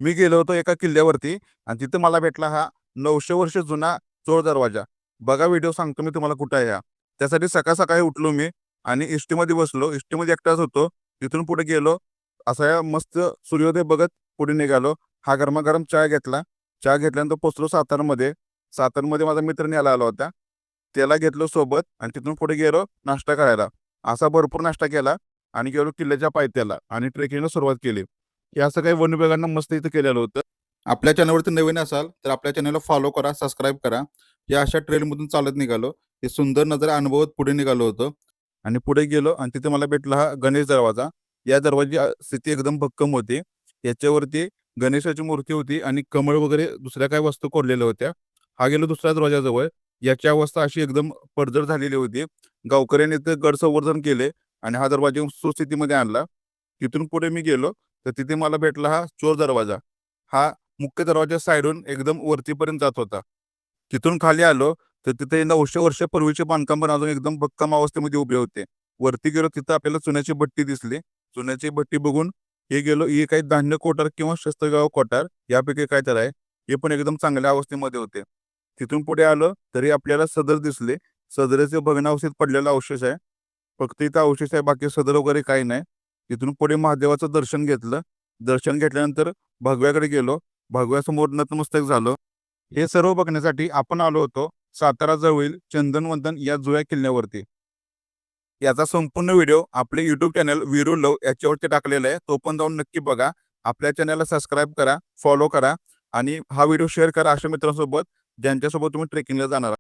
मी गेलो होतो एका किल्ल्यावरती आणि तिथं मला भेटला हा 900 वर्ष जुना चोर दरवाजा. बघा व्हिडिओ सांगतो मी तुम्हाला कुठं आहे हा. त्यासाठी सकाळी उठलो मी आणि एसटीमध्ये बसलो. एसटीमध्ये एकटाच होतो. तिथून पुढे गेलो. असा या मस्त सूर्योदय बघत पुढे निघालो. हा गरमागरम चहा घेतला. चहा घेतल्यानंतर पोचलो सातारमध्ये. सातारमध्ये माझा मित्र न्यायला आला होता. त्याला घेतलं सोबत आणि तिथून पुढे गेलो नाश्ता करायला. असा भरपूर नाश्ता केला आणि गेलो किल्ल्याच्या पायथ्याला आणि ट्रेकिंगला सुरुवात केली. हे असं काही वन विभागानं मस्त इथं केलेलं होतं. आपल्या चॅनलवरती नवीन असाल तर आपल्या चॅनलला फॉलो करा, सबस्क्राईब करा. या अशा ट्रेलमधून चालत निघालो. हे सुंदर नजरा अनुभवत पुढे निघालो होतो आणि पुढे गेलो आणि तिथे मला भेटला हा गणेश दरवाजा. या दरवाजाची स्थिती एकदम भक्कम होती. याच्यावरती गणेशाची मूर्ती होती आणि कमळ वगैरे दुसऱ्या काही वस्तू कोरलेल्या होत्या. हा गेलो दुसऱ्या दरवाजाजवळ. याची अवस्था अशी एकदम पडझड झालेली होती. गावकऱ्यांनी ते गड संवर्धन केले आणि हा दरवाजा सुस्थितीमध्ये आणला. तिथून पुढे मी गेलो तर तिथे मला भेटला हा चोर दरवाजा. हा मुख्य दरवाजा साईडून एकदम वरतीपर्यंत जात होता. तिथून खाली आलो तर तिथे 900 वर्षापूर्वीचे बांधकाम पण अजून एकदम भक्कम अवस्थेमध्ये उभे होते. वरती गेलो तिथं आपल्याला चुन्याची भट्टी दिसली. चुन्याची भट्टी बघून हे गेलो, हे काही धान्य कोठार किंवा शस्त्रगाव कोठार यापैकी काय तर आहे. हे पण एकदम चांगल्या अवस्थेमध्ये होते. तिथून पुढे आलो तरी आपल्याला सदर दिसले. सदरेचे भग्नावस्थेत पडलेला अवशेष आहे. फक्त इथं अवशेष आहे, बाकी सदर वगैरे काही नाही. तिथून पुढे महादेवाचं दर्शन घेतलं. दर्शन घेतल्यानंतर भगव्याकडे गेलो. भगव्यासमोर नतमस्तक झालो. हे सर्व बघण्यासाठी आपण आलो होतो सातारा जवळील चंदनवंदन या जुया किल्ल्यावरती. याचा संपूर्ण व्हिडिओ आपले यूट्यूब चॅनल वीरू लव याच्यावरती टाकलेला आहे. तो पण जाऊन नक्की बघा. आपल्या चॅनलला सबस्क्राईब करा, फॉलो करा आणि हा व्हिडिओ शेअर करा अशा मित्रांसोबत ज्यांच्यासोबत तुम्ही ट्रेकिंगला जाणार आहात.